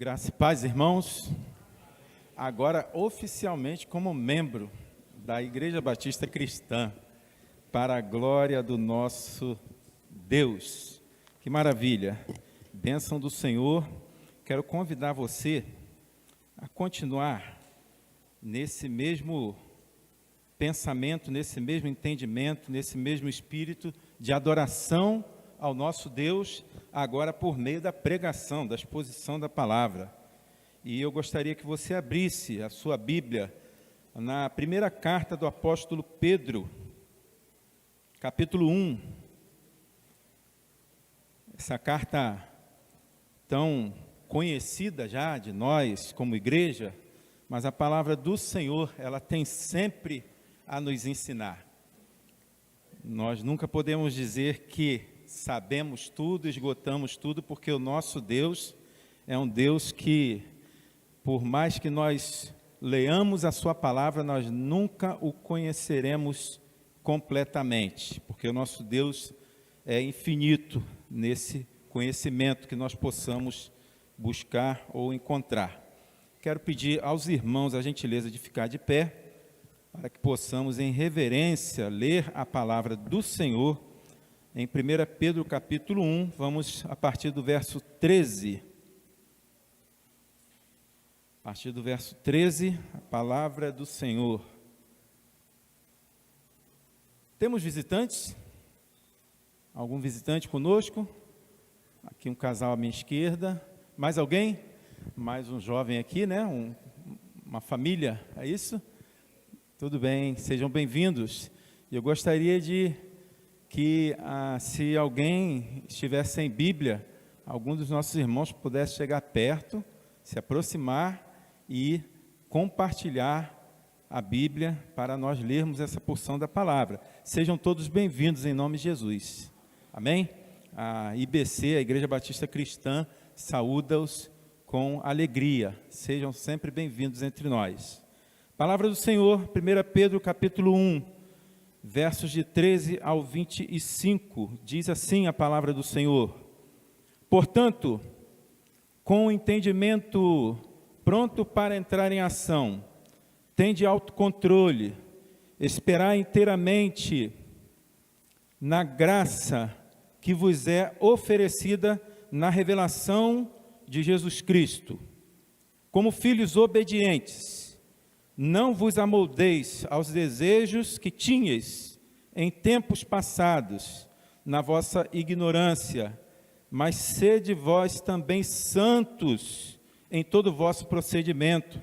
Graça e paz, irmãos. Agora, oficialmente, como membro da Igreja Batista Cristã, para a glória do nosso Deus. Que maravilha! Bênção do Senhor. Quero convidar você a continuar nesse mesmo pensamento, nesse mesmo entendimento, nesse mesmo espírito de adoração ao nosso Deus, agora por meio da pregação, da exposição da palavra. E eu gostaria que você abrisse a sua Bíblia na primeira carta do apóstolo Pedro, capítulo 1. Essa carta tão conhecida já de nós como igreja, mas a palavra do Senhor, ela tem sempre a nos ensinar. Nós nunca podemos dizer que sabemos tudo, esgotamos tudo, porque o nosso Deus é um Deus que, por mais que nós leamos a sua palavra, nós nunca o conheceremos completamente, porque o nosso Deus é infinito nesse conhecimento que nós possamos buscar ou encontrar. Quero pedir aos irmãos a gentileza de ficar de pé, para que possamos, em reverência, ler a palavra do Senhor, em 1 Pedro capítulo 1, vamos a partir do verso 13. A partir do verso 13, a palavra do Senhor. Temos visitantes? Algum visitante conosco? Aqui um casal à minha esquerda. Mais alguém? Mais um jovem aqui, né? Uma família, é isso? Tudo bem, sejam bem-vindos. Eu gostaria de que, se alguém estiver sem Bíblia, algum dos nossos irmãos pudesse chegar perto, se aproximar e compartilhar a Bíblia para nós lermos essa porção da palavra. Sejam todos bem-vindos em nome de Jesus. Amém? A IBC, a Igreja Batista Cristã, saúda-os com alegria. Sejam sempre bem-vindos entre nós. Palavra do Senhor, 1 Pedro capítulo 1. Versos de 13 ao 25, diz assim a palavra do Senhor: Portanto, com o entendimento pronto para entrar em ação, tende autocontrole, esperar inteiramente na graça que vos é oferecida na revelação de Jesus Cristo. Como filhos obedientes, não vos amoldeis aos desejos que tinhais em tempos passados, na vossa ignorância, mas sede vós também santos em todo o vosso procedimento,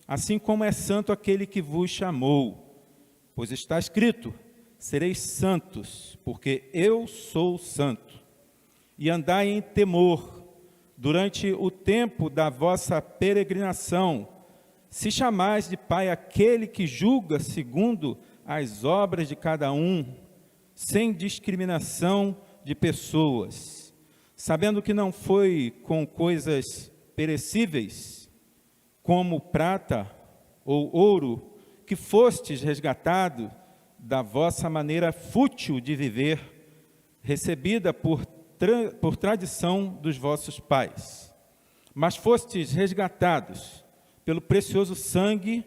assim como é santo aquele que vos chamou. Pois está escrito: sereis santos, porque eu sou santo. E andai em temor durante o tempo da vossa peregrinação, se chamais de Pai aquele que julga segundo as obras de cada um, sem discriminação de pessoas, sabendo que não foi com coisas perecíveis, como prata ou ouro, que fostes resgatado da vossa maneira fútil de viver, recebida por tradição dos vossos pais, mas fostes resgatados pelo precioso sangue,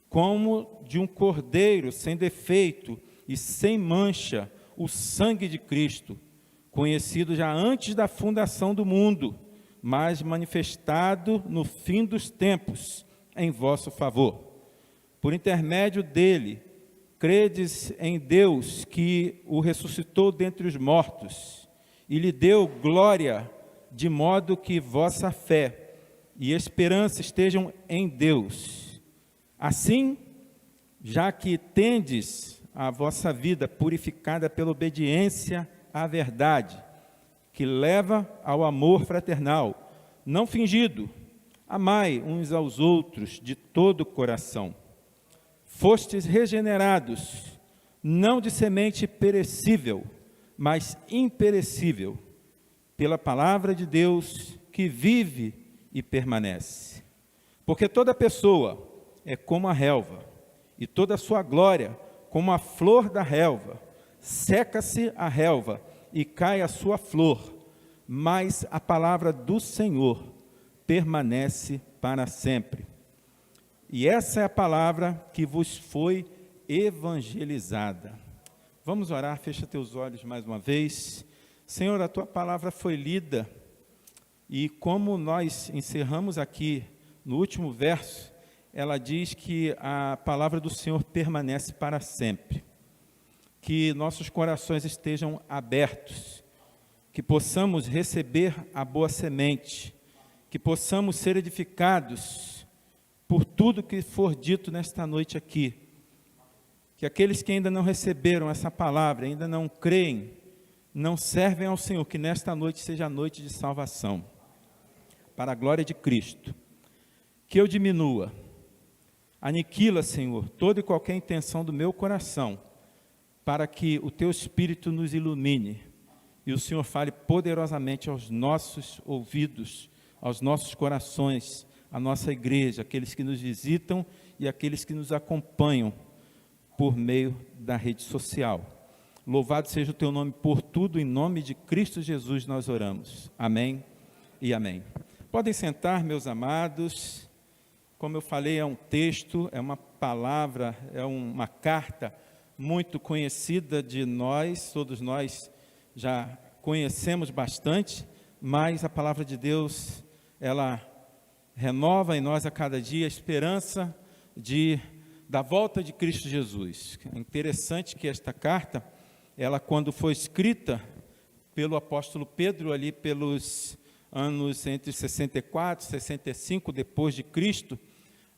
como de um cordeiro sem defeito e sem mancha, o sangue de Cristo, conhecido já antes da fundação do mundo, mas manifestado no fim dos tempos, em vosso favor. Por intermédio dele, credes em Deus, que o ressuscitou dentre os mortos, e lhe deu glória, de modo que vossa fé e esperança estejam em Deus. Assim, já que tendes a vossa vida purificada pela obediência à verdade, que leva ao amor fraternal, não fingido, amai uns aos outros de todo o coração. Fostes regenerados, não de semente perecível, mas imperecível, pela palavra de Deus que vive e permanece. Porque toda pessoa é como a relva, e toda a sua glória como a flor da relva. Seca-se a relva e cai a sua flor, mas a palavra do Senhor permanece para sempre. E essa é a palavra que vos foi evangelizada. Vamos orar, fecha teus olhos mais uma vez. Senhor, a tua palavra foi lida, e como nós encerramos aqui no último verso, ela diz que a palavra do Senhor permanece para sempre. Que nossos corações estejam abertos, que possamos receber a boa semente, que possamos ser edificados por tudo que for dito nesta noite aqui. Que aqueles que ainda não receberam essa palavra, ainda não creem, não servem ao Senhor, que nesta noite seja a noite de salvação, para a glória de Cristo. Que eu diminua, aniquila, Senhor, toda e qualquer intenção do meu coração, para que o Teu Espírito nos ilumine, e o Senhor fale poderosamente aos nossos ouvidos, aos nossos corações, à nossa igreja, aqueles que nos visitam e aqueles que nos acompanham por meio da rede social. Louvado seja o Teu nome por tudo, em nome de Cristo Jesus nós oramos. Amém e amém. Podem sentar, meus amados. Como eu falei, é um texto, é uma palavra, é uma carta muito conhecida de nós, todos nós já conhecemos bastante, mas a palavra de Deus, ela renova em nós a cada dia a esperança da volta de Cristo Jesus. É interessante que esta carta, ela quando foi escrita pelo apóstolo Pedro, ali pelos anos entre 64 e 65 depois de Cristo,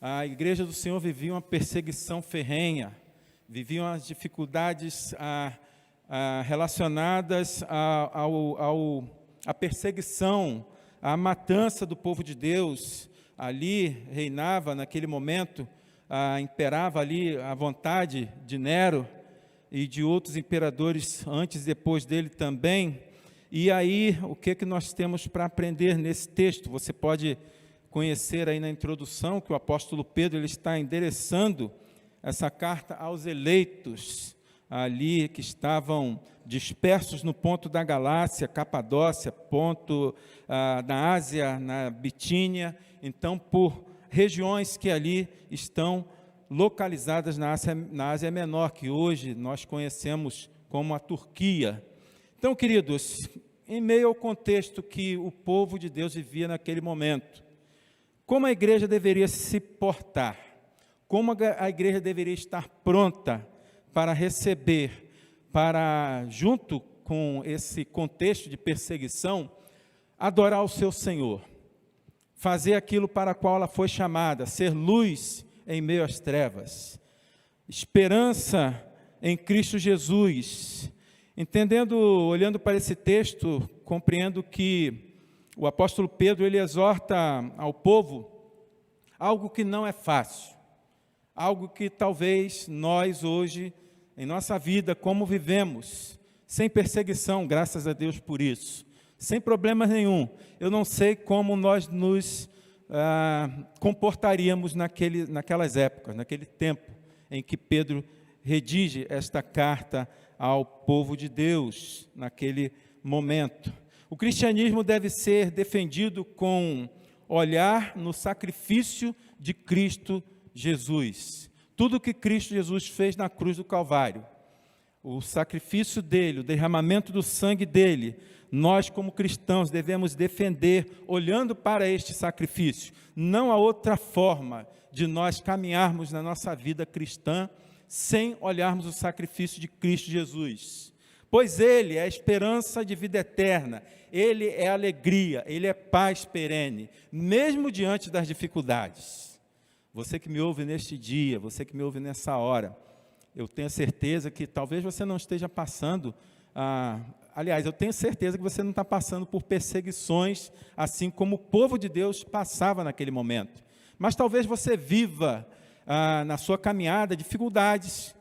a igreja do Senhor vivia uma perseguição ferrenha, viviam as dificuldades relacionadas à perseguição, à matança do povo de Deus. Ali reinava, naquele momento, imperava ali a vontade de Nero e de outros imperadores antes e depois dele também. E aí, o que nós temos para aprender nesse texto? Você pode conhecer aí na introdução que o apóstolo Pedro ele está endereçando essa carta aos eleitos ali que estavam dispersos no ponto da Galácia, Capadócia, ponto da Ásia, na Bitínia, então por regiões que ali estão localizadas na Ásia Menor, que hoje nós conhecemos como a Turquia. Então, queridos, em meio ao contexto que o povo de Deus vivia naquele momento, como a igreja deveria se portar? Como a igreja deveria estar pronta para receber, junto com esse contexto de perseguição, adorar o seu Senhor, fazer aquilo para o qual ela foi chamada, ser luz em meio às trevas, esperança em Cristo Jesus. Entendendo, olhando para esse texto, compreendo que o apóstolo Pedro, ele exorta ao povo algo que não é fácil, algo que talvez nós hoje, em nossa vida, como vivemos, sem perseguição, graças a Deus por isso, sem problema nenhum. Eu não sei como nós nos comportaríamos naquelas épocas, naquele tempo em que Pedro redige esta carta ao povo de Deus, naquele momento. O cristianismo deve ser defendido com olhar no sacrifício de Cristo Jesus. Tudo que Cristo Jesus fez na cruz do Calvário, o sacrifício dele, o derramamento do sangue dele, nós como cristãos devemos defender olhando para este sacrifício. Não há outra forma de nós caminharmos na nossa vida cristã sem olharmos o sacrifício de Cristo Jesus. Pois Ele é a esperança de vida eterna, Ele é alegria, Ele é paz perene, mesmo diante das dificuldades. Você que me ouve neste dia, você que me ouve nessa hora, eu tenho certeza que talvez você não esteja passando, aliás, eu tenho certeza que você não está passando por perseguições, assim como o povo de Deus passava naquele momento. Mas talvez você viva na sua caminhada dificuldades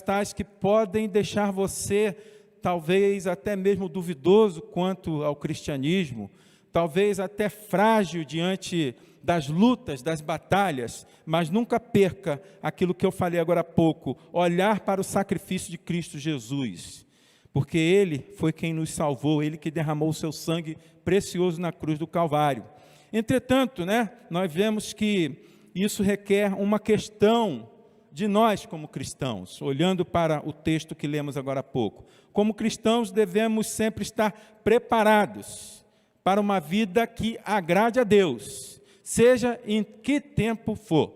tais que podem deixar você, talvez até mesmo duvidoso quanto ao cristianismo, talvez até frágil diante das lutas, das batalhas, mas nunca perca aquilo que eu falei agora há pouco, olhar para o sacrifício de Cristo Jesus, porque Ele foi quem nos salvou, Ele que derramou o seu sangue precioso na cruz do Calvário. Entretanto, nós vemos que isso requer uma questão de nós como cristãos, olhando para o texto que lemos agora há pouco. Como cristãos, devemos sempre estar preparados para uma vida que agrade a Deus, seja em que tempo for,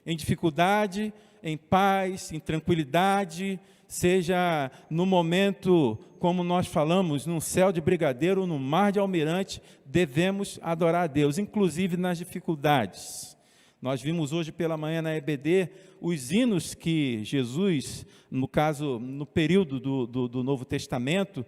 em dificuldade, em paz, em tranquilidade, seja no momento, como nós falamos, num céu de brigadeiro ou no mar de almirante, devemos adorar a Deus, inclusive nas dificuldades. Nós vimos hoje pela manhã na EBD os hinos que Jesus, no caso, no período do Novo Testamento,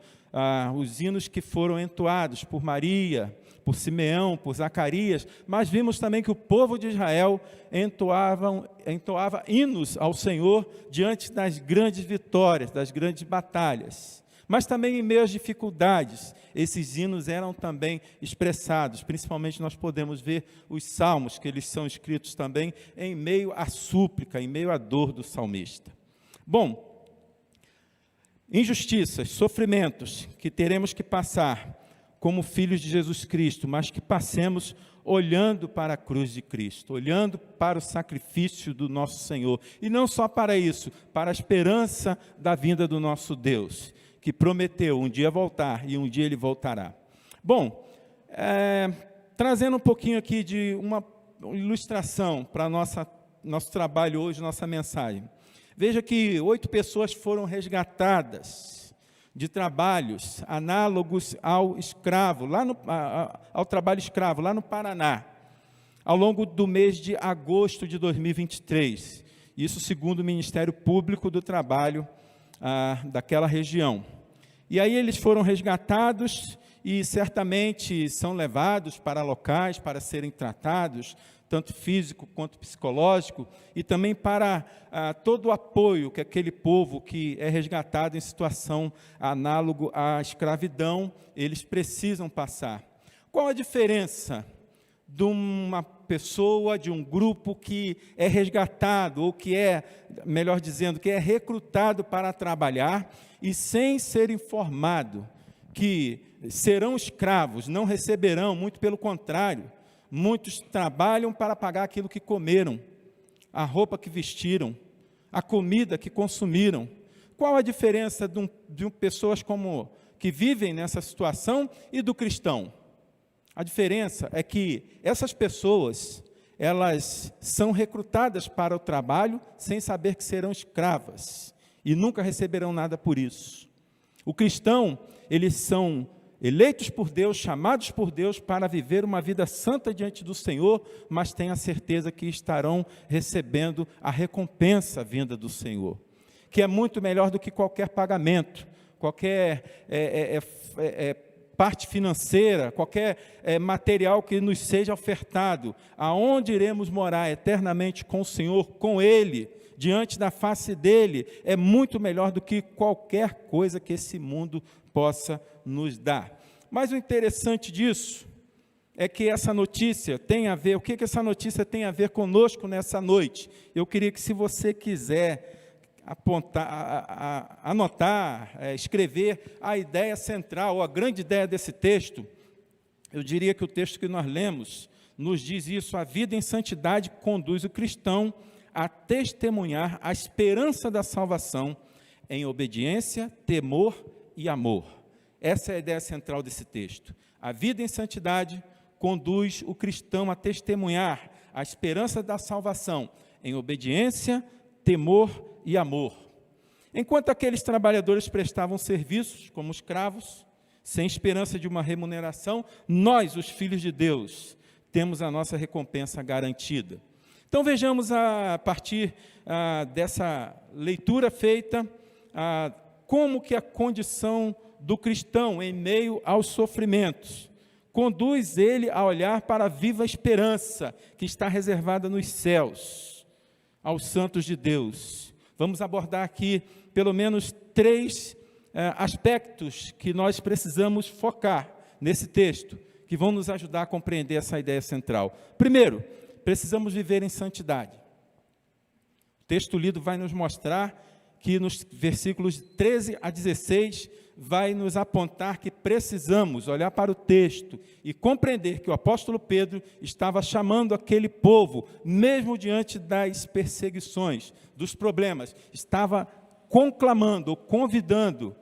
os hinos que foram entoados por Maria, por Simeão, por Zacarias, mas vimos também que o povo de Israel entoava hinos ao Senhor diante das grandes vitórias, das grandes batalhas. Mas também em meio às dificuldades, esses hinos eram também expressados. Principalmente nós podemos ver os salmos, que eles são escritos também em meio à súplica, em meio à dor do salmista. Bom, injustiças, sofrimentos que teremos que passar como filhos de Jesus Cristo, mas que passemos olhando para a cruz de Cristo, olhando para o sacrifício do nosso Senhor. E não só para isso, para a esperança da vinda do nosso Deus, que prometeu um dia voltar e um dia Ele voltará. Bom, trazendo um pouquinho aqui de uma ilustração para nosso trabalho hoje, nossa mensagem. Veja que 8 pessoas foram resgatadas de trabalhos análogos ao escravo, ao trabalho escravo, lá no Paraná, ao longo do mês de agosto de 2023. Isso segundo o Ministério Público do Trabalho daquela região. E aí eles foram resgatados e certamente são levados para locais para serem tratados, tanto físico quanto psicológico, e também para todo o apoio que aquele povo que é resgatado em situação análogo à escravidão, eles precisam passar. Qual a diferença de uma pessoa, de um grupo que é resgatado, ou que melhor dizendo, que é recrutado para trabalhar, e sem ser informado que serão escravos, não receberão, muito pelo contrário, muitos trabalham para pagar aquilo que comeram, a roupa que vestiram, a comida que consumiram. Qual a diferença de pessoas que vivem nessa situação e do cristão? A diferença é que essas pessoas, elas são recrutadas para o trabalho sem saber que serão escravas e nunca receberão nada por isso. O cristão, eles são eleitos por Deus, chamados por Deus para viver uma vida santa diante do Senhor, mas tenha certeza que estarão recebendo a recompensa vinda do Senhor, que é muito melhor do que qualquer pagamento, qualquer parte financeira, qualquer material que nos seja ofertado. Aonde iremos morar eternamente com o Senhor, com Ele, diante da face dEle, é muito melhor do que qualquer coisa que esse mundo possa nos dar. Mas o interessante disso é que essa notícia tem a ver, o que essa notícia tem a ver conosco nessa noite? Eu queria que, se você quiser apontar, anotar, escrever a ideia central, ou a grande ideia desse texto, eu diria que o texto que nós lemos nos diz isso: a vida em santidade conduz o cristão a testemunhar a esperança da salvação em obediência, temor e amor. Essa é a ideia central desse texto. A vida em santidade conduz o cristão a testemunhar a esperança da salvação em obediência, temor e amor. Enquanto aqueles trabalhadores prestavam serviços como escravos, sem esperança de uma remuneração, nós, os filhos de Deus, temos a nossa recompensa garantida. Então vejamos a partir dessa leitura feita, como que a condição do cristão em meio aos sofrimentos conduz ele a olhar para a viva esperança que está reservada nos céus, aos santos de Deus. Vamos abordar aqui pelo menos 3 aspectos que nós precisamos focar nesse texto, que vão nos ajudar a compreender essa ideia central. Primeiro, precisamos viver em santidade. O texto lido vai nos mostrar que nos versículos 13 a 16 vai nos apontar que precisamos olhar para o texto e compreender que o apóstolo Pedro estava chamando aquele povo, mesmo diante das perseguições, dos problemas, estava conclamando, ou convidando,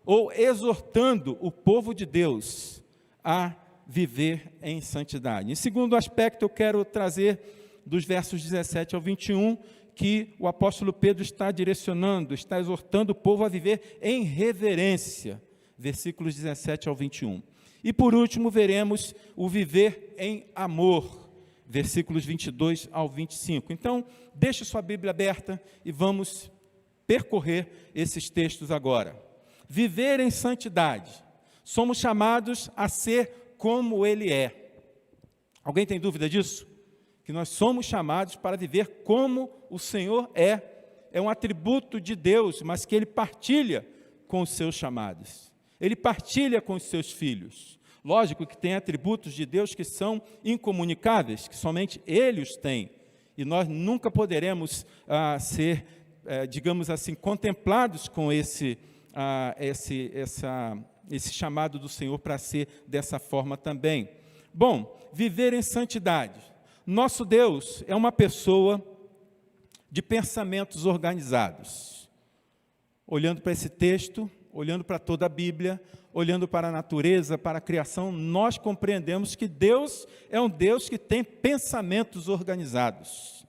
ou exortando o povo de Deus a viver em santidade. Em segundo aspecto, eu quero trazer dos versos 17 ao 21, que o apóstolo Pedro está direcionando, está exortando o povo a viver em reverência, versículos 17 ao 21. E por último, veremos o viver em amor, versículos 22 ao 25. Então, deixe sua Bíblia aberta e vamos percorrer esses textos agora. Viver em santidade. Somos chamados a ser como Ele é. Alguém tem dúvida disso? Que nós somos chamados para viver como o Senhor é. É um atributo de Deus, mas que Ele partilha com os seus chamados. Ele partilha com os seus filhos. Lógico que tem atributos de Deus que são incomunicáveis, que somente Ele os tem. E nós nunca poderemos ser, digamos assim, contemplados com esse chamado do Senhor para ser dessa forma também. Bom, viver em santidade. Nosso Deus é uma pessoa de pensamentos organizados. Olhando para esse texto, olhando para toda a Bíblia, olhando para a natureza, para a criação, nós compreendemos que Deus é um Deus que tem pensamentos organizados.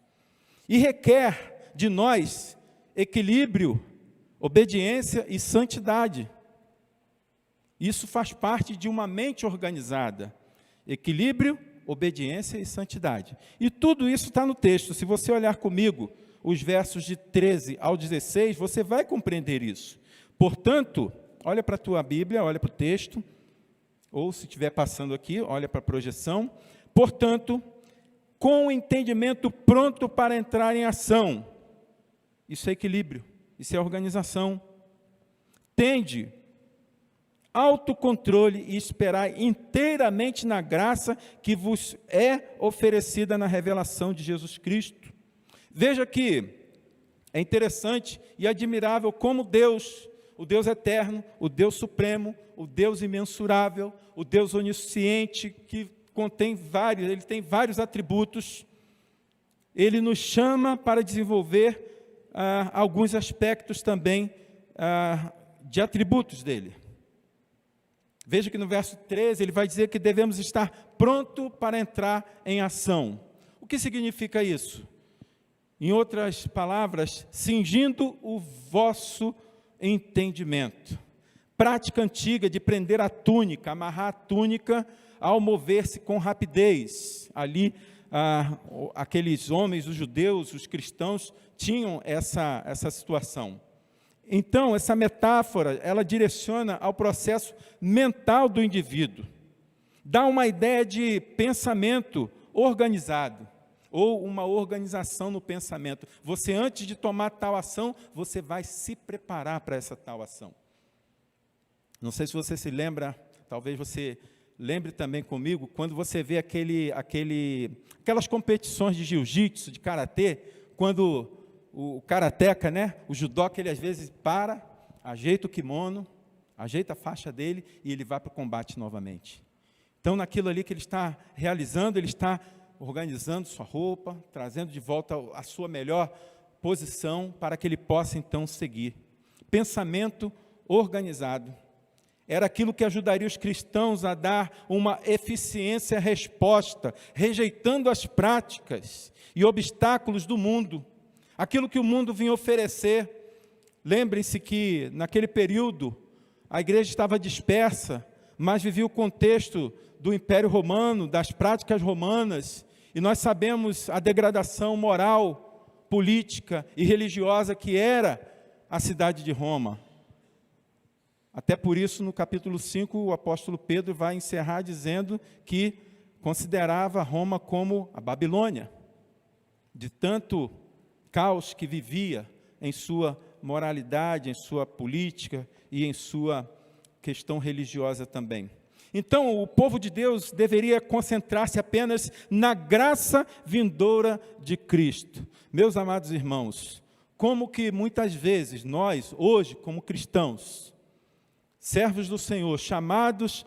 E requer de nós equilíbrio, obediência e santidade. Isso faz parte de uma mente organizada. Equilíbrio, obediência e santidade. E tudo isso está no texto. Se você olhar comigo os versos de 13 ao 16, você vai compreender isso. Portanto, olha para a tua Bíblia, olha para o texto, ou se estiver passando aqui, olha para a projeção. Portanto, com o entendimento pronto para entrar em ação. Isso é equilíbrio, isso é organização. Tende autocontrole e esperar inteiramente na graça que vos é oferecida na revelação de Jesus Cristo. Veja que é interessante e admirável como Deus, o Deus eterno, o Deus supremo, o Deus imensurável, o Deus onisciente, que ele tem vários atributos, ele nos chama para desenvolver alguns aspectos também de atributos dele. Veja que no verso 13 ele vai dizer que devemos estar pronto para entrar em ação. O que significa isso? Em outras palavras, cingindo o vosso entendimento. Prática antiga de prender a túnica, amarrar a túnica ao mover-se com rapidez. Ali, aqueles homens, os judeus, os cristãos, tinham essa situação. Então, essa metáfora, ela direciona ao processo mental do indivíduo. Dá uma ideia de pensamento organizado, ou uma organização no pensamento. Você, antes de tomar tal ação, você vai se preparar para essa tal ação. Não sei se você se lembra, talvez você lembre também comigo, quando você vê aquelas competições de jiu-jitsu, de karatê, quando o karateca, né, o judoca, ele às vezes para, ajeita o kimono, ajeita a faixa dele e ele vai para o combate novamente. Então, naquilo ali que ele está realizando, ele está organizando sua roupa, trazendo de volta a sua melhor posição para que ele possa então seguir. Pensamento organizado. Era aquilo que ajudaria os cristãos a dar uma eficiência à resposta, rejeitando as práticas e obstáculos do mundo. Aquilo que o mundo vinha oferecer. Lembrem-se que, naquele período, a igreja estava dispersa, mas vivia o contexto do Império Romano, das práticas romanas, e nós sabemos a degradação moral, política e religiosa que era a cidade de Roma. Até por isso, no capítulo 5, o apóstolo Pedro vai encerrar dizendo que considerava Roma como a Babilônia, de tanto caos que vivia em sua moralidade, em sua política e em sua questão religiosa também. Então, o povo de Deus deveria concentrar-se apenas na graça vindoura de Cristo. Meus amados irmãos, como que muitas vezes nós, hoje, como cristãos, servos do Senhor, chamados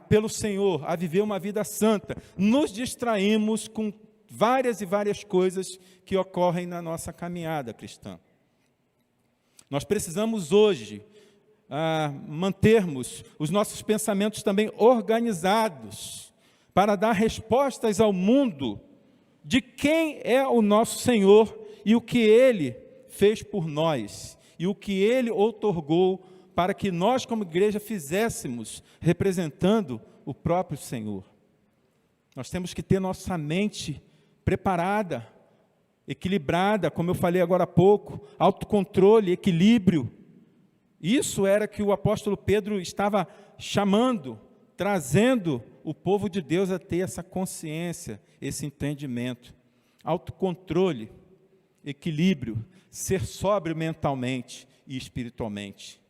pelo Senhor a viver uma vida santa, nos distraímos com várias e várias coisas que ocorrem na nossa caminhada cristã. Nós precisamos hoje mantermos os nossos pensamentos também organizados para dar respostas ao mundo de quem é o nosso Senhor e o que Ele fez por nós e o que Ele outorgou para que nós, como igreja, fizéssemos representando o próprio Senhor. Nós temos que ter nossa mente preparada, equilibrada, como eu falei agora há pouco, autocontrole, equilíbrio. Isso era que o apóstolo Pedro estava chamando, trazendo o povo de Deus a ter essa consciência, esse entendimento. Autocontrole, equilíbrio, ser sóbrio mentalmente e espiritualmente.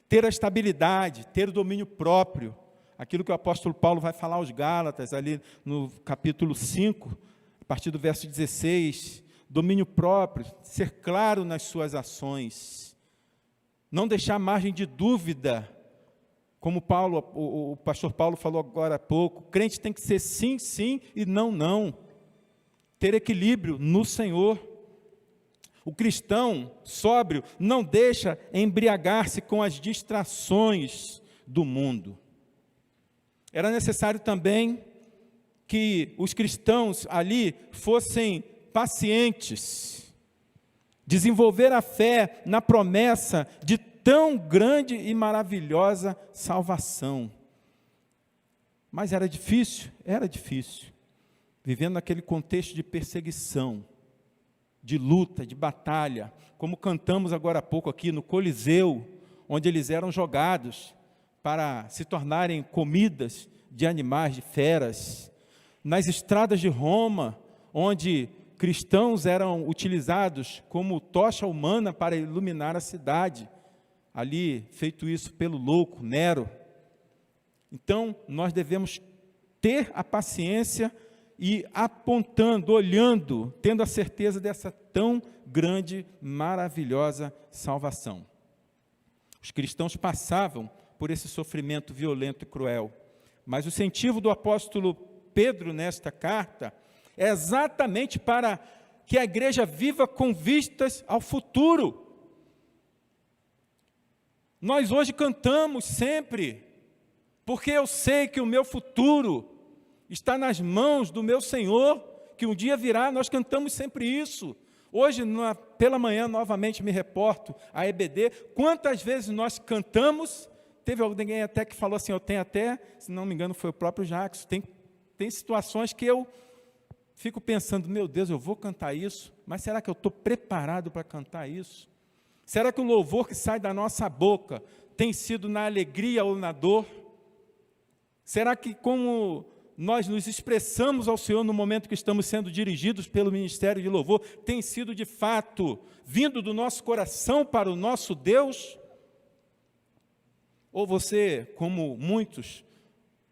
Ter a estabilidade, ter o domínio próprio, aquilo que o apóstolo Paulo vai falar aos Gálatas, ali no capítulo 5, a partir do verso 16, domínio próprio, ser claro nas suas ações, não deixar margem de dúvida, como o pastor Paulo falou agora há pouco, crente tem que ser sim, sim e não, não, ter equilíbrio no Senhor. O cristão sóbrio não deixa embriagar-se com as distrações do mundo. Era necessário também que os cristãos ali fossem pacientes, desenvolver a fé na promessa de tão grande e maravilhosa salvação. Mas era difícil, vivendo naquele contexto de perseguição, de luta, de batalha, como cantamos agora há pouco aqui no Coliseu, onde eles eram jogados para se tornarem comidas de animais, de feras. Nas estradas de Roma, onde cristãos eram utilizados como tocha humana para iluminar a cidade, ali feito isso pelo louco Nero. Então, nós devemos ter a paciência e apontando, olhando, tendo a certeza dessa tão grande, maravilhosa salvação. Os cristãos passavam por esse sofrimento violento e cruel, mas o incentivo do apóstolo Pedro nesta carta é exatamente para que a igreja viva com vistas ao futuro. Nós hoje cantamos sempre, porque eu sei que o meu futuro está nas mãos do meu Senhor, que um dia virá. Nós cantamos sempre isso. Hoje, pela manhã, novamente me reporto à EBD, quantas vezes nós cantamos, teve alguém até que falou assim, eu tenho até, se não me engano foi o próprio Jackson, tem situações que eu fico pensando, meu Deus, eu vou cantar isso, mas será que eu estou preparado para cantar isso? Será que o louvor que sai da nossa boca tem sido na alegria ou na dor? Será que como nós nos expressamos ao Senhor no momento que estamos sendo dirigidos pelo ministério de louvor, tem sido de fato vindo do nosso coração para o nosso Deus? Ou você, como muitos,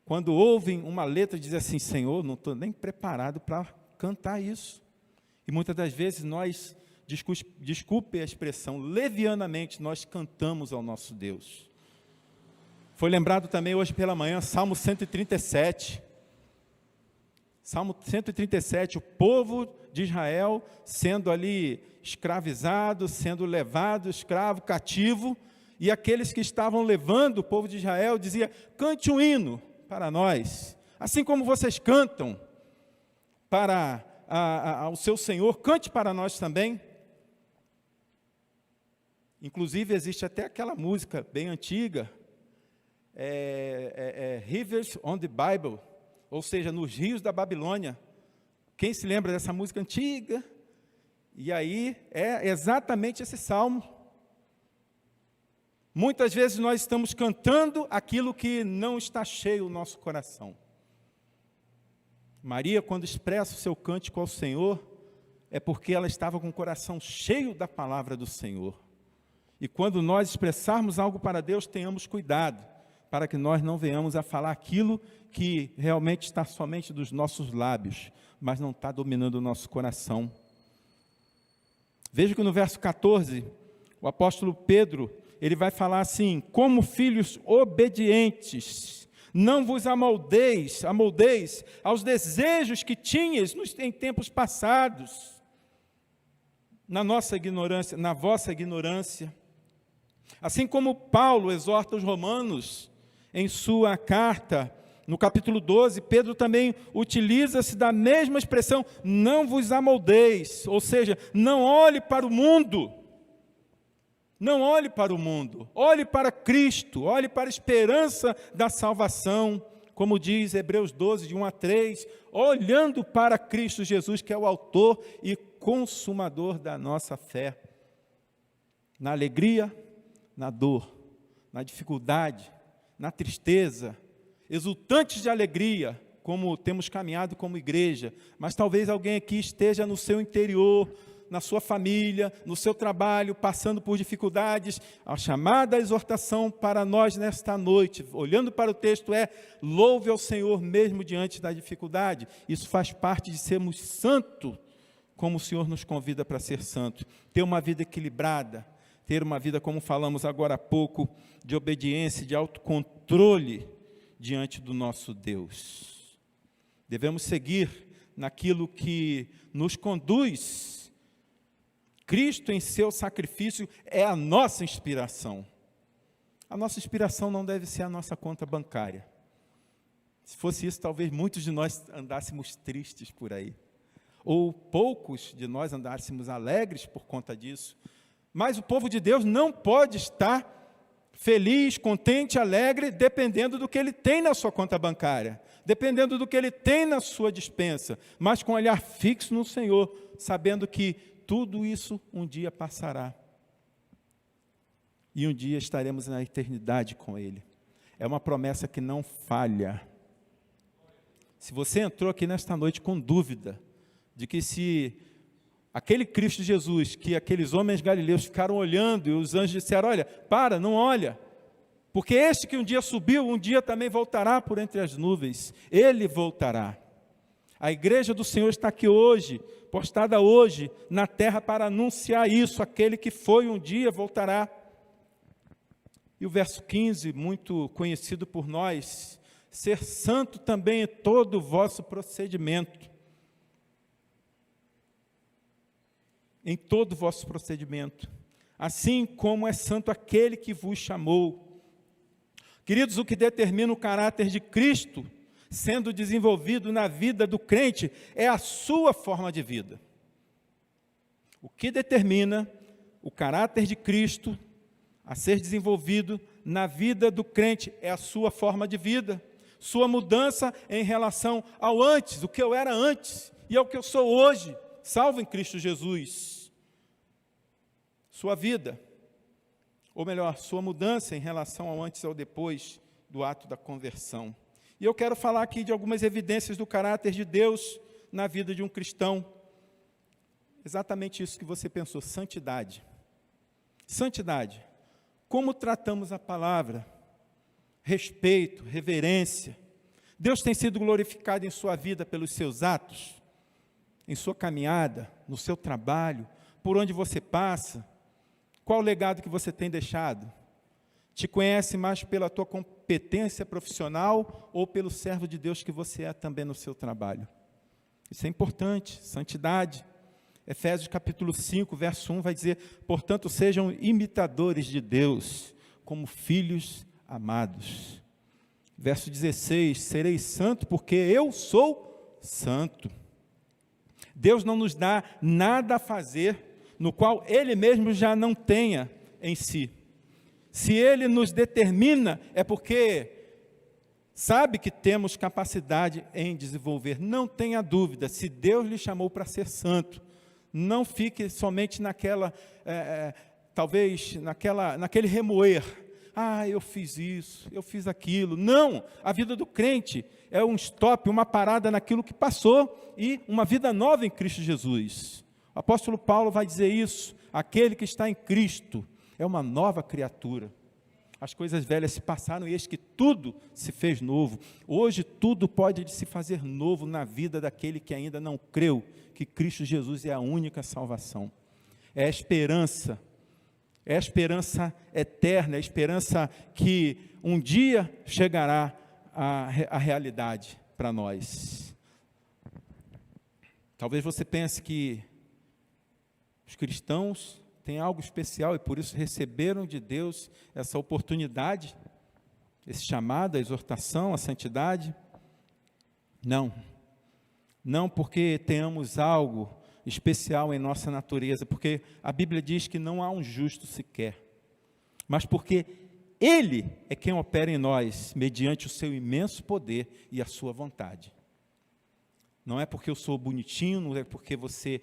quando ouvem uma letra, dizem assim, Senhor, não estou nem preparado para cantar isso. E muitas das vezes nós, desculpe a expressão, levianamente nós cantamos ao nosso Deus. Foi lembrado também hoje pela manhã, Salmo 137. Salmo 137, o povo de Israel sendo ali escravizado, sendo levado, escravo, cativo, e aqueles que estavam levando o povo de Israel dizia, cante um hino para nós, assim como vocês cantam para ao seu Senhor, cante para nós também. Inclusive existe até aquela música bem antiga, Rivers on the Bible, ou seja, nos rios da Babilônia. Quem se lembra dessa música antiga? E aí é exatamente esse salmo. Muitas vezes nós estamos cantando aquilo que não está cheio o nosso coração. Maria, quando expressa o seu cântico ao Senhor, é porque ela estava com o coração cheio da palavra do Senhor. E quando nós expressarmos algo para Deus, tenhamos cuidado, para que nós não venhamos a falar aquilo que realmente está somente dos nossos lábios, mas não está dominando o nosso coração. Veja que no verso 14, o apóstolo Pedro, ele vai falar assim: como filhos obedientes, não vos amoldeis aos desejos que tinhas em tempos passados, na nossa ignorância, na vossa ignorância. Assim como Paulo exorta os romanos em sua carta, no capítulo 12, Pedro também utiliza-se da mesma expressão, não vos amoldeis, ou seja, não olhe para o mundo. Não olhe para o mundo, olhe para Cristo, olhe para a esperança da salvação, como diz Hebreus 12, de 1 a 3, olhando para Cristo Jesus, que é o autor e consumador da nossa fé. Na alegria, na dor, na dificuldade, na tristeza, exultantes de alegria, como temos caminhado como igreja, mas talvez alguém aqui esteja no seu interior, na sua família, no seu trabalho, passando por dificuldades. A chamada exortação para nós nesta noite, olhando para o texto, é: louve ao Senhor mesmo diante da dificuldade. Isso faz parte de sermos santos, como o Senhor nos convida para ser santo. Ter uma vida equilibrada, ter uma vida, como falamos agora há pouco, de obediência, de autocontrole diante do nosso Deus. Devemos seguir naquilo que nos conduz. Cristo em seu sacrifício é a nossa inspiração. A nossa inspiração não deve ser a nossa conta bancária. Se fosse isso, talvez muitos de nós andássemos tristes por aí. Ou poucos de nós andássemos alegres por conta disso. Mas o povo de Deus não pode estar feliz, contente, alegre, dependendo do que ele tem na sua conta bancária, dependendo do que ele tem na sua despensa, mas com olhar fixo no Senhor, sabendo que tudo isso um dia passará. E um dia estaremos na eternidade com Ele. É uma promessa que não falha. Se você entrou aqui nesta noite com dúvida de que se aquele Cristo Jesus, que aqueles homens galileus ficaram olhando, e os anjos disseram: olha, para, não olha, porque este que um dia subiu, um dia também voltará por entre as nuvens, Ele voltará. A igreja do Senhor está aqui hoje, postada hoje na terra para anunciar isso, aquele que foi um dia voltará. E o verso 15, muito conhecido por nós: ser santo também em todo o vosso procedimento. Em todo o vosso procedimento, assim como é santo aquele que vos chamou. Queridos, o que determina o caráter de Cristo sendo desenvolvido na vida do crente é a sua forma de vida. O que determina o caráter de Cristo a ser desenvolvido na vida do crente é a sua forma de vida, sua mudança em relação ao antes, o que eu era antes e ao que eu sou hoje, salvo em Cristo Jesus. Sua vida, ou melhor, sua mudança em relação ao antes e ao depois do ato da conversão. E eu quero falar aqui de algumas evidências do caráter de Deus na vida de um cristão. Exatamente isso que você pensou: santidade. Santidade. Como tratamos a palavra? Respeito, reverência. Deus tem sido glorificado em sua vida pelos seus atos, em sua caminhada, no seu trabalho, por onde você passa. Qual o legado que você tem deixado? Te conhece mais pela tua competência profissional ou pelo servo de Deus que você é também no seu trabalho? Isso é importante, santidade. Efésios capítulo 5, verso 1 vai dizer: portanto, sejam imitadores de Deus, como filhos amados. Verso 16, sereis santos, porque eu sou santo. Deus não nos dá nada a fazer no qual Ele mesmo já não tenha em si. Se Ele nos determina, é porque sabe que temos capacidade em desenvolver. Não tenha dúvida, se Deus lhe chamou para ser santo, não fique somente naquele remoer. Ah, eu fiz isso, eu fiz aquilo. Não, a vida do crente é um stop, uma parada naquilo que passou e uma vida nova em Cristo Jesus. O apóstolo Paulo vai dizer isso: aquele que está em Cristo é uma nova criatura. As coisas velhas se passaram e eis que tudo se fez novo. Hoje tudo pode se fazer novo na vida daquele que ainda não creu que Cristo Jesus é a única salvação. é a esperança eterna, é a esperança que um dia chegará à realidade para nós. Talvez você pense que os cristãos têm algo especial e por isso receberam de Deus essa oportunidade, esse chamado, a exortação, a santidade. Não porque tenhamos algo especial em nossa natureza, porque a Bíblia diz que não há um justo sequer, mas porque Ele é quem opera em nós, mediante o seu imenso poder e a sua vontade. Não é porque eu sou bonitinho, não é porque você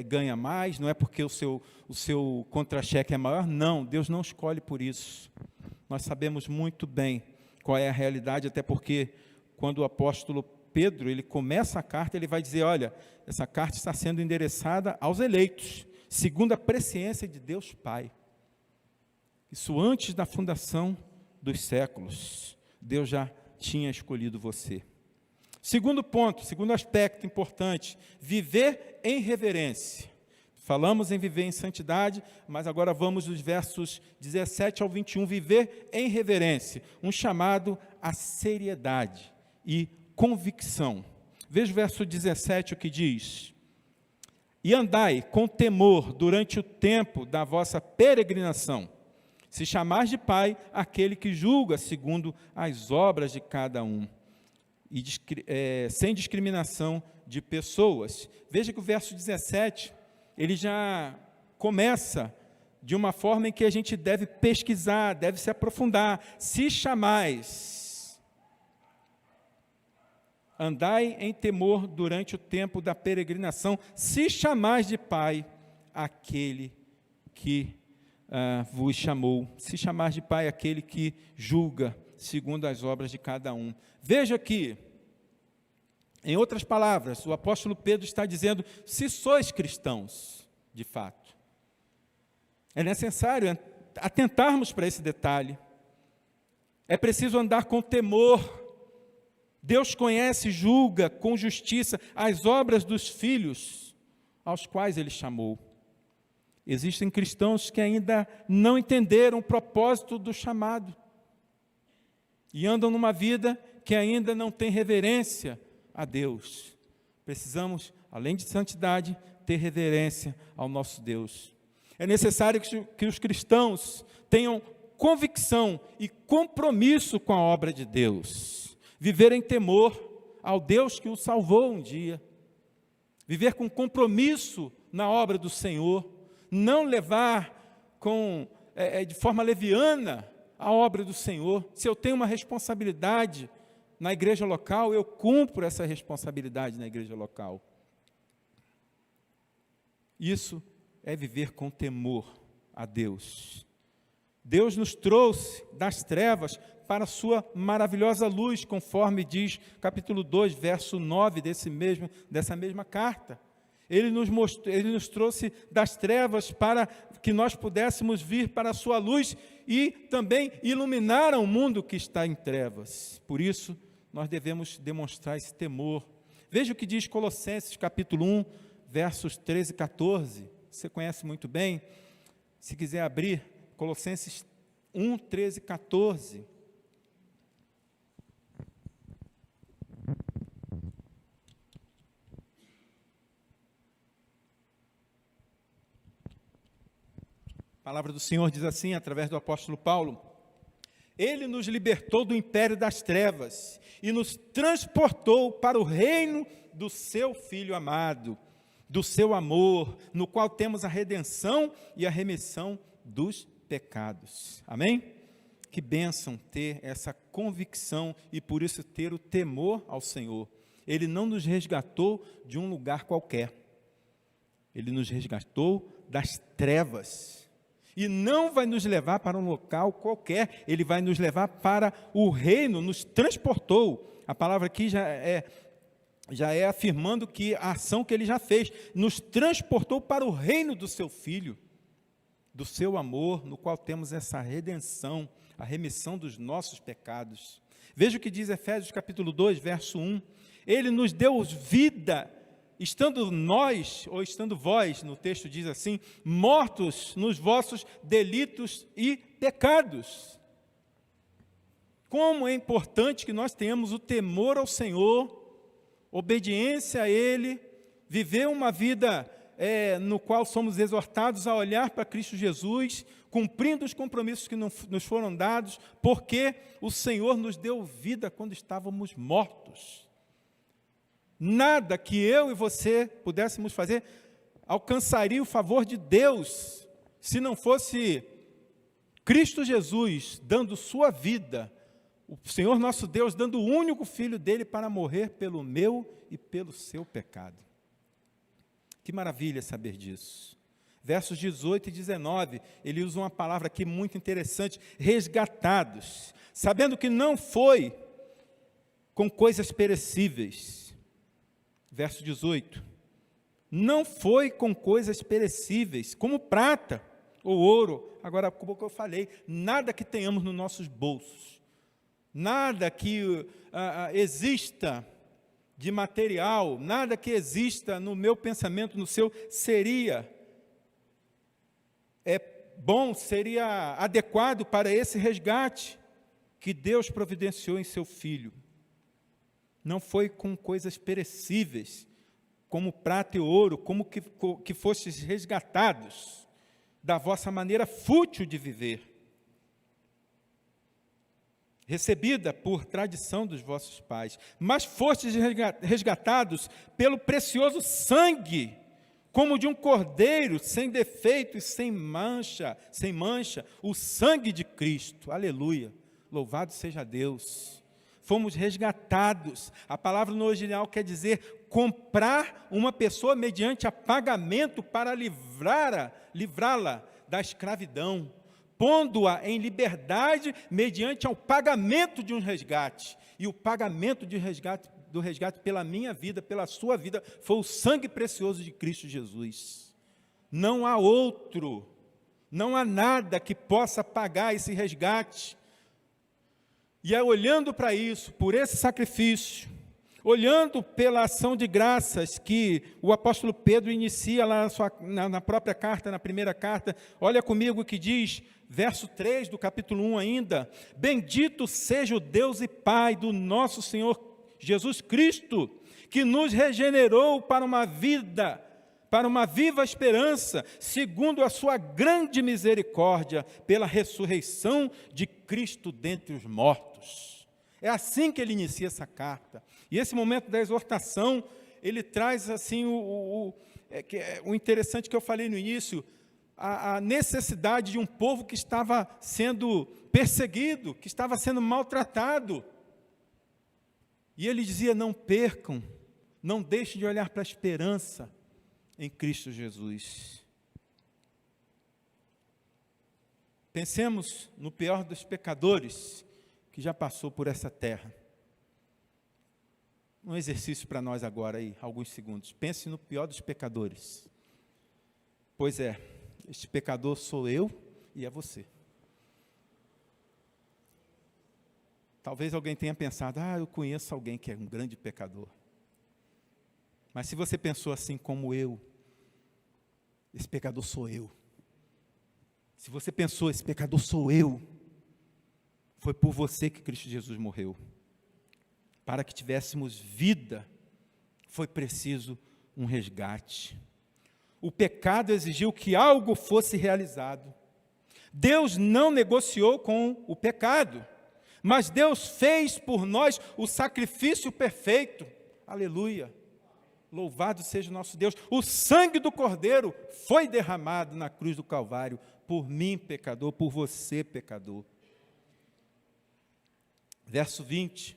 ganha mais, não é porque o seu contra-cheque é maior, não, Deus não escolhe por isso. Nós sabemos muito bem qual é a realidade, até porque quando o apóstolo Pedro, ele começa a carta, ele vai dizer, olha, essa carta está sendo endereçada aos eleitos, segundo a presciência de Deus Pai. Isso antes da fundação dos séculos, Deus já tinha escolhido você. Segundo ponto, segundo aspecto importante, viver em reverência. Falamos em viver em santidade, mas agora vamos dos versos 17 ao 21, viver em reverência, um chamado à seriedade e convicção. Veja o verso 17, o que diz: e andai com temor durante o tempo da vossa peregrinação, se chamais de Pai aquele que julga segundo as obras de cada um, e sem discriminação de pessoas. Veja que o verso 17, ele já começa de uma forma em que a gente deve pesquisar, deve se aprofundar. Se chamais, andai em temor durante o tempo da peregrinação, se chamais de Pai aquele que vos chamou, se chamais de Pai aquele que julga segundo as obras de cada um. Veja que, em outras palavras, o apóstolo Pedro está dizendo, se sois cristãos, de fato, é necessário atentarmos para esse detalhe, é preciso andar com temor. Deus conhece e julga com justiça as obras dos filhos aos quais Ele chamou. Existem cristãos que ainda não entenderam o propósito do chamado e andam numa vida que ainda não tem reverência a Deus. Precisamos, além de santidade, ter reverência ao nosso Deus. É necessário que os cristãos tenham convicção e compromisso com a obra de Deus. Viver em temor ao Deus que o salvou um dia. Viver com compromisso na obra do Senhor. Não levar de forma leviana a obra do Senhor. Se eu tenho uma responsabilidade na igreja local, eu cumpro essa responsabilidade na igreja local. Isso é viver com temor a Deus. Deus nos trouxe das trevas para a sua maravilhosa luz, conforme diz capítulo 2, verso 9 dessa mesma carta. Ele nos trouxe das trevas para que nós pudéssemos vir para a sua luz e também iluminar o mundo que está em trevas. Por isso, nós devemos demonstrar esse temor. Veja o que diz Colossenses capítulo 1, versos 13 e 14. Você conhece muito bem. Se quiser abrir, Colossenses 1, 13 e 14. A palavra do Senhor diz assim, através do apóstolo Paulo: Ele nos libertou do império das trevas e nos transportou para o reino do seu Filho amado, do seu amor, no qual temos a redenção e a remissão dos pecados. Amém? Que bênção ter essa convicção e por isso ter o temor ao Senhor. Ele não nos resgatou de um lugar qualquer. Ele nos resgatou das trevas. E não vai nos levar para um local qualquer, Ele vai nos levar para o reino, nos transportou. A palavra aqui já é afirmando que a ação que Ele já fez, nos transportou para o reino do Seu Filho, do Seu amor, no qual temos essa redenção, a remissão dos nossos pecados. Veja o que diz Efésios capítulo 2, verso 1. Ele nos deu vida estando nós, ou estando vós, no texto diz assim, mortos nos vossos delitos e pecados. Como é importante que nós tenhamos o temor ao Senhor, obediência a Ele, viver uma vida no qual somos exortados a olhar para Cristo Jesus, cumprindo os compromissos que nos foram dados, porque o Senhor nos deu vida quando estávamos mortos. Nada que eu e você pudéssemos fazer alcançaria o favor de Deus, se não fosse Cristo Jesus dando sua vida, o Senhor nosso Deus dando o único Filho dele para morrer pelo meu e pelo seu pecado. Que maravilha saber disso. Versos 18 e 19, ele usa uma palavra aqui muito interessante, resgatados, sabendo que não foi com coisas perecíveis. Verso 18, não foi com coisas perecíveis, como prata ou ouro, agora como eu falei, nada que tenhamos nos nossos bolsos, nada que exista de material, nada que exista no meu pensamento, no seu, seria bom, seria adequado para esse resgate que Deus providenciou em seu Filho. Não foi com coisas perecíveis, como prata e ouro, como que fostes resgatados da vossa maneira fútil de viver, recebida por tradição dos vossos pais, mas fostes resgatados pelo precioso sangue, como de um cordeiro, sem defeito e sem mancha, o sangue de Cristo. Aleluia, louvado seja Deus. Fomos resgatados. A palavra no original quer dizer comprar uma pessoa mediante a pagamento para livrá-la da escravidão, pondo-a em liberdade mediante ao pagamento de um resgate. E o pagamento do resgate pela minha vida, pela sua vida, foi o sangue precioso de Cristo Jesus. Não há outro, não há nada que possa pagar esse resgate. E é olhando para isso, por esse sacrifício, olhando pela ação de graças que o apóstolo Pedro inicia lá na própria carta, na primeira carta, olha comigo o que diz, verso 3 do capítulo 1 ainda, bendito seja o Deus e Pai do nosso Senhor Jesus Cristo, que nos regenerou para uma vida, para uma viva esperança, segundo a sua grande misericórdia, pela ressurreição de Cristo dentre os mortos. É assim que ele inicia essa carta. E esse momento da exortação, ele traz assim o interessante que eu falei no início, a necessidade de um povo que estava sendo perseguido, que estava sendo maltratado. E ele dizia, não percam, não deixem de olhar para a esperança em Cristo Jesus. Pensemos no pior dos pecadores que já passou por essa terra. Um exercício para nós agora, aí, alguns segundos. Pense no pior dos pecadores. Pois é, este pecador sou eu e é você. Talvez alguém tenha pensado, eu conheço alguém que é um grande pecador. Mas se você pensou assim como eu, esse pecador sou eu. Se você pensou, esse pecador sou eu, foi por você que Cristo Jesus morreu. Para que tivéssemos vida, foi preciso um resgate. O pecado exigiu que algo fosse realizado. Deus não negociou com o pecado, mas Deus fez por nós o sacrifício perfeito. Aleluia. Louvado seja o nosso Deus. O sangue do Cordeiro foi derramado na cruz do Calvário por mim, pecador, por você, pecador. Verso 20.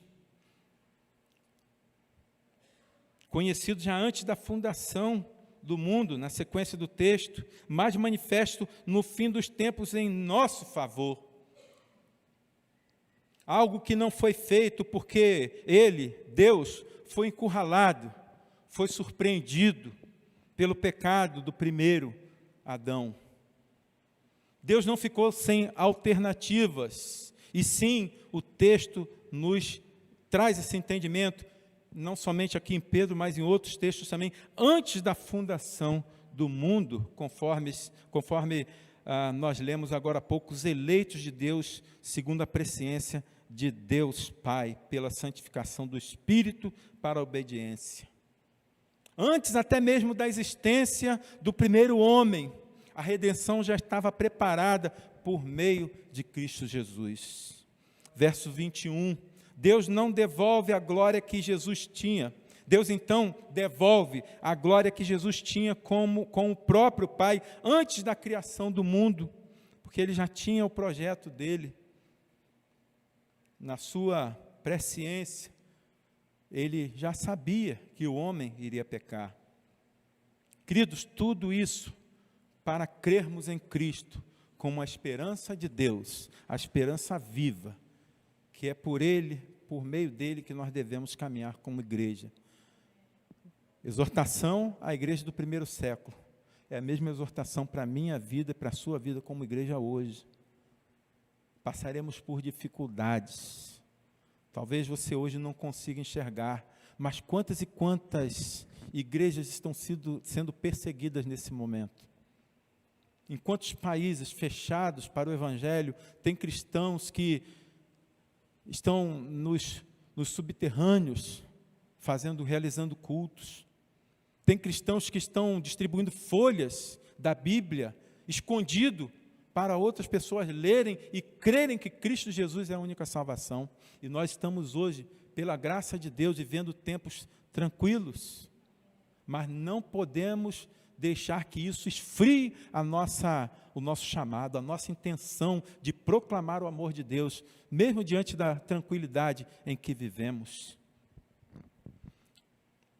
Conhecido já antes da fundação do mundo, na sequência do texto, mas manifesto no fim dos tempos em nosso favor. Algo que não foi feito porque ele, Deus, foi encurralado, foi surpreendido pelo pecado do primeiro Adão. Deus não ficou sem alternativas, e sim, o texto nos traz esse entendimento. não somente aqui em Pedro, mas em outros textos também, antes da fundação do mundo, conforme nós lemos agora há pouco, os eleitos de Deus, segundo a presciência de Deus Pai, pela santificação do Espírito para a obediência. Antes até mesmo da existência do primeiro homem, a redenção já estava preparada por meio de Cristo Jesus. Verso 21, Deus não devolve a glória que Jesus tinha. Deus então devolve a glória que Jesus tinha com o próprio Pai antes da criação do mundo, porque Ele já tinha o projeto dele. Na sua presciência, Ele já sabia que o homem iria pecar. Queridos, tudo isso para crermos em Cristo como a esperança de Deus, a esperança viva, que é por Ele, por meio dele, que nós devemos caminhar como igreja. Exortação à igreja do primeiro século. É a mesma exortação para a minha vida e para a sua vida como igreja hoje. Passaremos por dificuldades. Talvez você hoje não consiga enxergar, mas quantas e quantas igrejas estão sendo perseguidas nesse momento? Em quantos países fechados para o Evangelho, tem cristãos que estão nos subterrâneos, realizando cultos. Tem cristãos que estão distribuindo folhas da Bíblia, escondido, para outras pessoas lerem e crerem que Cristo Jesus é a única salvação. E nós estamos hoje, pela graça de Deus, vivendo tempos tranquilos, mas não podemos deixar que isso esfrie o nosso chamado, a nossa intenção de proclamar o amor de Deus, mesmo diante da tranquilidade em que vivemos.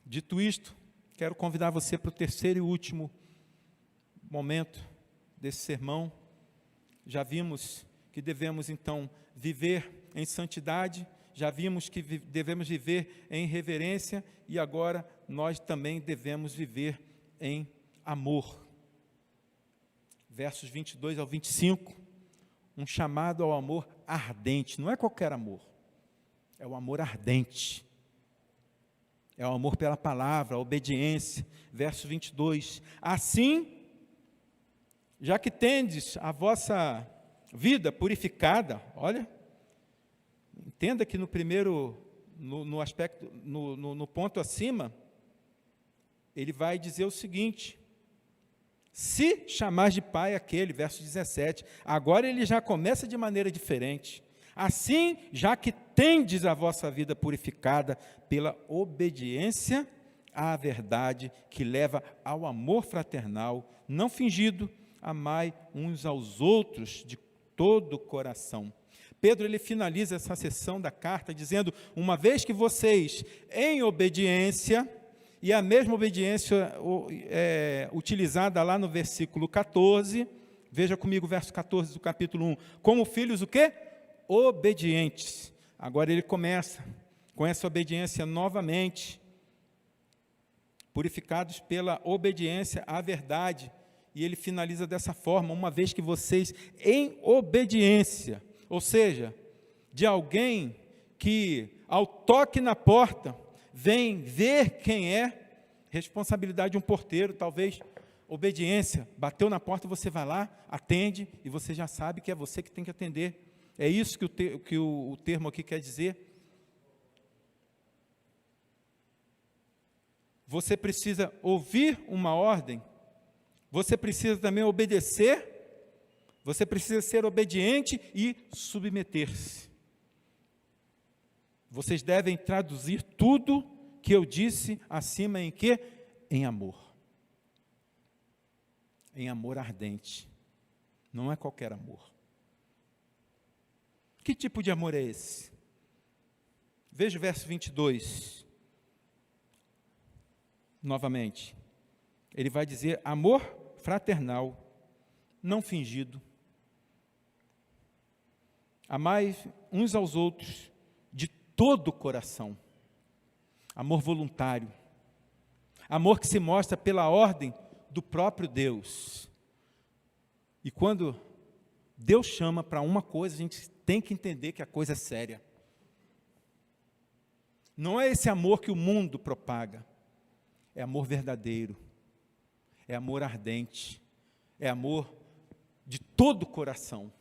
Dito isto, quero convidar você para o terceiro e último momento desse sermão. Já vimos que devemos, então, viver em santidade, já vimos que devemos viver em reverência, e agora nós também devemos viver em amor. Versos 22 ao 25, um chamado ao amor ardente. Não é qualquer amor, é o amor ardente. É o amor pela palavra, a obediência. Verso 22, assim, já que tendes a vossa vida purificada, olha, entenda que no primeiro, no aspecto, no ponto acima, ele vai dizer o seguinte: se chamar de pai aquele, verso 17, agora ele já começa de maneira diferente. Assim, já que tendes a vossa vida purificada pela obediência à verdade, que leva ao amor fraternal, não fingido, amai uns aos outros de todo o coração. Pedro, ele finaliza essa sessão da carta dizendo: uma vez que vocês, em obediência, e a mesma obediência utilizada lá no versículo 14, veja comigo o verso 14 do capítulo 1, como filhos o quê? Obedientes. Agora ele começa com essa obediência novamente, purificados pela obediência à verdade, e ele finaliza dessa forma: uma vez que vocês, em obediência, ou seja, de alguém que, ao toque na porta, vem ver quem é, responsabilidade de um porteiro, talvez, obediência, bateu na porta, você vai lá, atende, e você já sabe que é você que tem que atender. É isso que o termo aqui quer dizer. Você precisa ouvir uma ordem, você precisa também obedecer, você precisa ser obediente e submeter-se. Vocês devem traduzir tudo que eu disse acima em quê? Em amor. Em amor ardente. Não é qualquer amor. Que tipo de amor é esse? Veja o verso 22. Novamente. Ele vai dizer: amor fraternal, não fingido. Amai uns aos outros de todo o coração. Amor voluntário. Amor que se mostra pela ordem do próprio Deus. E quando Deus chama para uma coisa, a gente tem que entender que a coisa é séria. Não é esse amor que o mundo propaga. É amor verdadeiro. É amor ardente. É amor de todo o coração.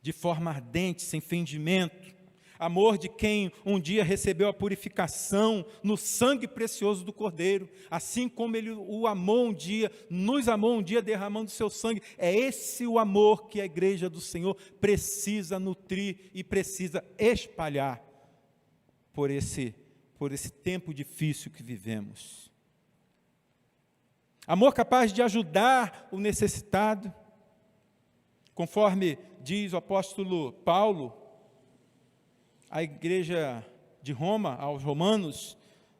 De forma ardente, sem fingimento. Amor de quem um dia recebeu a purificação no sangue precioso do Cordeiro, assim como Ele o amou um dia, nos amou um dia derramando o seu sangue. É esse o amor que a igreja do Senhor precisa nutrir e precisa espalhar por esse tempo difícil que vivemos. Amor capaz de ajudar o necessitado, conforme diz o apóstolo Paulo, a igreja de Roma, aos Romanos,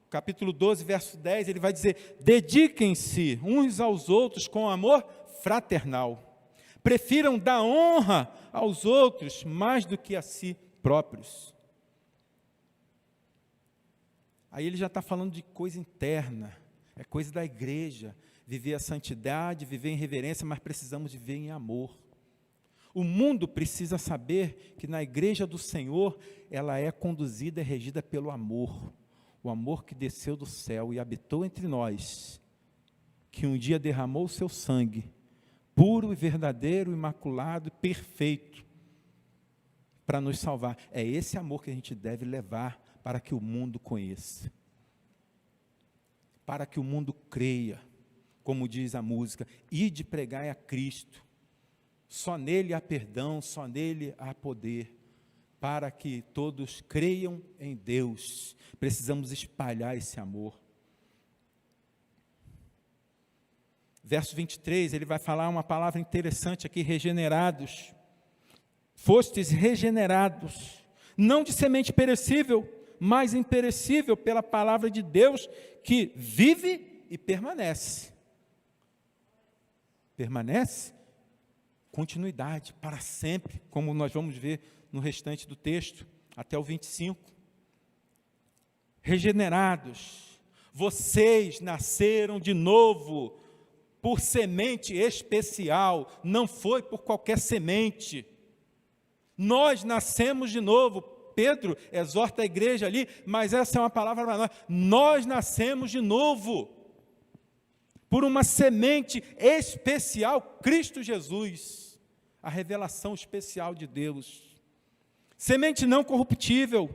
capítulo 12, verso 10, ele vai dizer: dediquem-se uns aos outros com amor fraternal. Prefiram dar honra aos outros mais do que a si próprios. Aí ele já está falando de coisa interna, é coisa da igreja, viver a santidade, viver em reverência, mas precisamos viver em amor. O mundo precisa saber que na igreja do Senhor, ela é conduzida e regida pelo amor. O amor que desceu do céu e habitou entre nós, que um dia derramou o seu sangue, puro e verdadeiro, imaculado, perfeito, para nos salvar. É esse amor que a gente deve levar para que o mundo conheça. Para que o mundo creia, como diz a música, ide pregai a Cristo. Só nele há perdão, só nele há poder, para que todos creiam em Deus. Precisamos espalhar esse amor. Verso 23, ele vai falar uma palavra interessante aqui: regenerados. Fostes regenerados, não de semente perecível, mas imperecível, pela palavra de Deus, que vive e permanece. Permanece? Continuidade, para sempre, como nós vamos ver no restante do texto, até o 25. Regenerados, vocês nasceram de novo, por semente especial, não foi por qualquer semente. Nós nascemos de novo. Pedro exorta a igreja ali, mas essa é uma palavra para nós. Nós nascemos de novo, por uma semente especial, Cristo Jesus, a revelação especial de Deus. Semente não corruptível,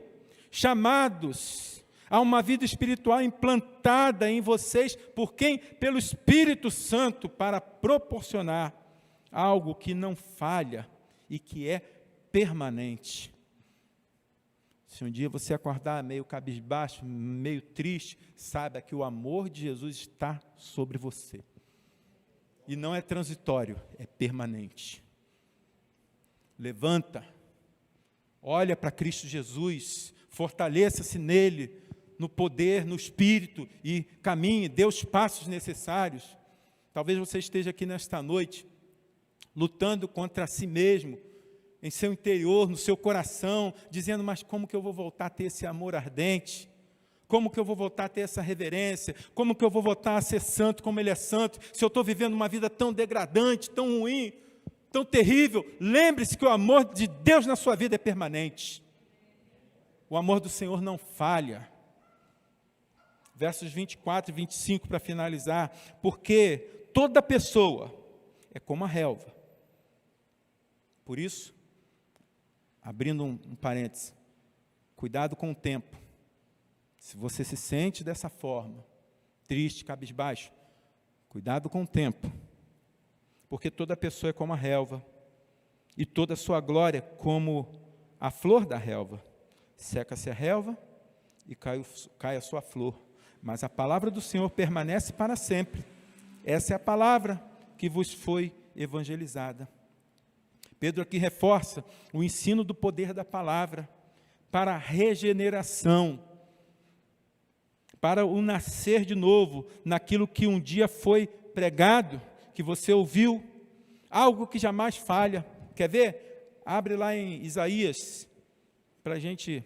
chamados a uma vida espiritual implantada em vocês, por quem? Pelo Espírito Santo, para proporcionar algo que não falha e que é permanente. Se um dia você acordar meio cabisbaixo, meio triste, saiba que o amor de Jesus está sobre você. E não é transitório, é permanente. Levanta, olha para Cristo Jesus, fortaleça-se nele, no poder, no Espírito, e caminhe, dê os passos necessários. Talvez você esteja aqui nesta noite, lutando contra si mesmo, em seu interior, no seu coração, dizendo: mas como que eu vou voltar a ter esse amor ardente? Como que eu vou voltar a ter essa reverência? Como que eu vou voltar a ser santo como Ele é santo, se eu estou vivendo uma vida tão degradante, tão ruim, tão terrível? Lembre-se que o amor de Deus na sua vida é permanente. O amor do Senhor não falha. Versos 24 e 25 para finalizar. Porque toda pessoa é como a relva. Por isso, abrindo um parêntese, cuidado com o tempo. Se você se sente dessa forma, triste, cabisbaixo, cuidado com o tempo. Porque toda pessoa é como a relva, e toda a sua glória como a flor da relva. Seca-se a relva e cai a sua flor. Mas a palavra do Senhor permanece para sempre. Essa é a palavra que vos foi evangelizada. Pedro aqui reforça o ensino do poder da palavra para a regeneração, para o nascer de novo naquilo que um dia foi pregado, que você ouviu, algo que jamais falha. Quer ver? Abre lá em Isaías, para a gente,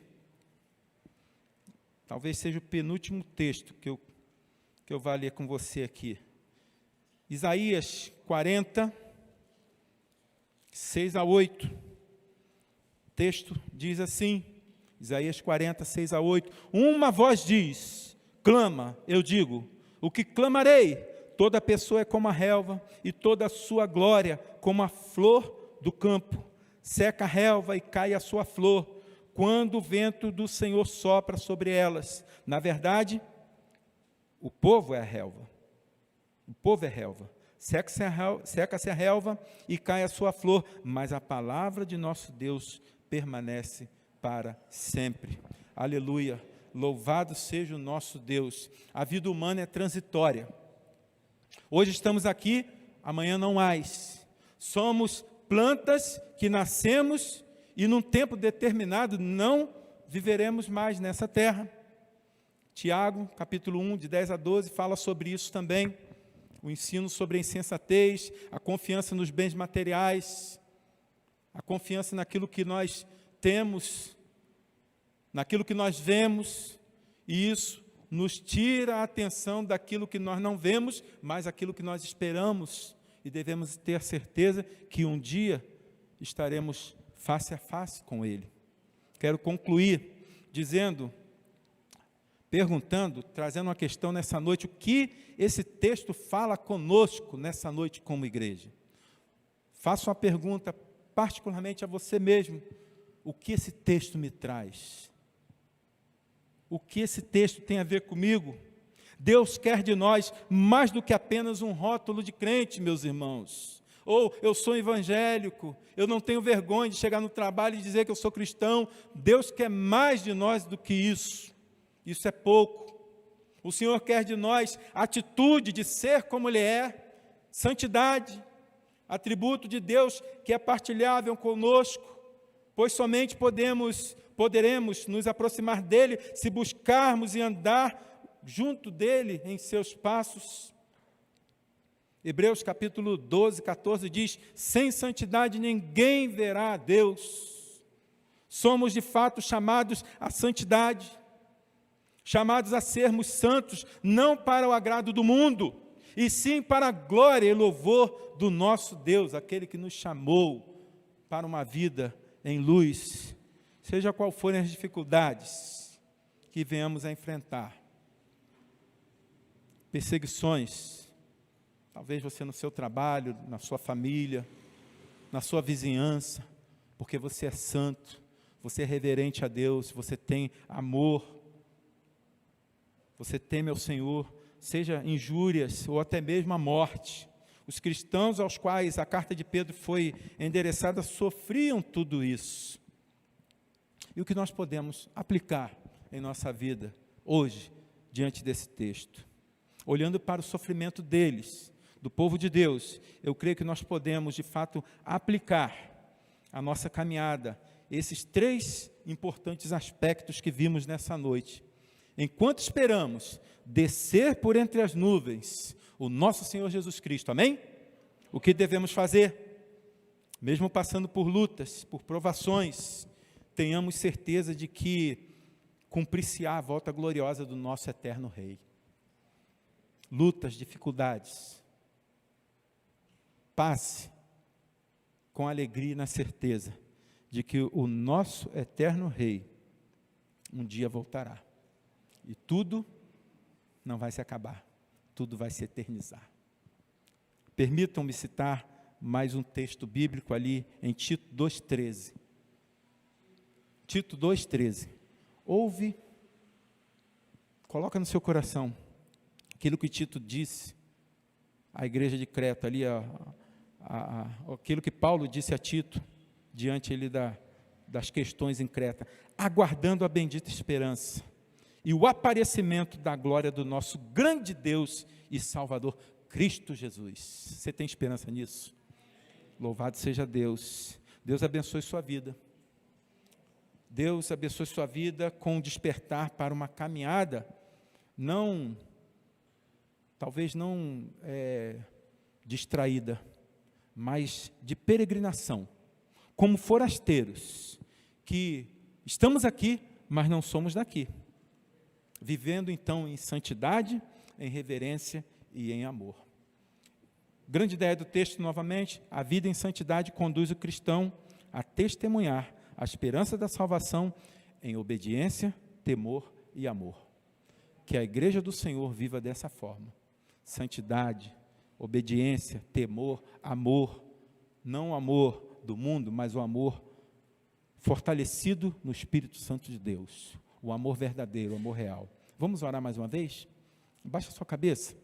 talvez seja o penúltimo texto que eu vou ler com você aqui. Isaías 40, 6 a 8, o texto diz assim: Isaías 40, 6-8. Uma voz diz, clama, eu digo, o que clamarei? Toda pessoa é como a relva, e toda a sua glória como a flor do campo. Seca a relva e cai a sua flor, quando o vento do Senhor sopra sobre elas. Na verdade, o povo é a relva. O povo é relva. Seca-se a relva e cai a sua flor, mas a palavra de nosso Deus permanece para sempre. Aleluia. Louvado seja o nosso Deus. A vida humana é transitória. Hoje estamos aqui, amanhã não mais. Somos plantas que nascemos e num tempo determinado não viveremos mais nessa terra. Tiago, capítulo 1, de 10-12, fala sobre isso também. O ensino sobre a insensatez, a confiança nos bens materiais, a confiança naquilo que nós temos, naquilo que nós vemos, e isso nos tira a atenção daquilo que nós não vemos, mas aquilo que nós esperamos, e devemos ter certeza que um dia estaremos face a face com Ele. Quero concluir perguntando, trazendo uma questão nessa noite, o que esse texto fala conosco nessa noite como igreja. Faço uma pergunta particularmente a você mesmo, o que esse texto me traz? O que esse texto tem a ver comigo? Deus quer de nós mais do que apenas um rótulo de crente, meus irmãos. Ou eu sou evangélico, eu não tenho vergonha de chegar no trabalho e dizer que eu sou cristão. Deus quer mais de nós do que isso. Isso é pouco. O Senhor quer de nós a atitude de ser como Ele é, santidade, atributo de Deus que é partilhável conosco, pois somente poderemos nos aproximar dEle se buscarmos e andar junto dEle em seus passos. Hebreus capítulo 12, 14 diz, sem santidade ninguém verá a Deus. Somos de fato chamados à santidade, chamados a sermos santos, não para o agrado do mundo, e sim para a glória e louvor do nosso Deus, aquele que nos chamou para uma vida em luz, seja qual forem as dificuldades que venhamos a enfrentar. Perseguições, talvez você no seu trabalho, na sua família, na sua vizinhança, porque você é santo, você é reverente a Deus, você tem amor, você teme ao Senhor, seja injúrias ou até mesmo a morte. Os cristãos aos quais a carta de Pedro foi endereçada sofriam tudo isso. E o que nós podemos aplicar em nossa vida hoje, diante desse texto? Olhando para o sofrimento deles, do povo de Deus, eu creio que nós podemos, de fato, aplicar a nossa caminhada, esses 3 importantes aspectos que vimos nessa noite. Enquanto esperamos descer por entre as nuvens o nosso Senhor Jesus Cristo, amém? O que devemos fazer? Mesmo passando por lutas, por provações, tenhamos certeza de que cumprir-se-á a volta gloriosa do nosso eterno Rei. Lutas, dificuldades, passe com alegria e na certeza de que o nosso eterno Rei um dia voltará. E tudo não vai se acabar, tudo vai se eternizar. Permitam-me citar mais um texto bíblico ali em Tito 2,13. Tito 2,13. Ouve, coloca no seu coração aquilo que Tito disse à igreja de Creta, ali, aquilo que Paulo disse a Tito, diante ele das questões em Creta, aguardando a bendita esperança e o aparecimento da glória do nosso grande Deus e Salvador, Cristo Jesus. Você tem esperança nisso? Louvado seja Deus. Deus abençoe sua vida. Deus abençoe sua vida com despertar para uma caminhada, talvez não distraída, mas de peregrinação, como forasteiros, que estamos aqui, mas não somos daqui. Vivendo então em santidade, em reverência e em amor. Grande ideia do texto novamente, a vida em santidade conduz o cristão a testemunhar a esperança da salvação em obediência, temor e amor. Que a igreja do Senhor viva dessa forma. Santidade, obediência, temor, amor. Não o amor do mundo, mas o amor fortalecido no Espírito Santo de Deus. O amor verdadeiro, o amor real. Vamos orar mais uma vez? Baixa a sua cabeça.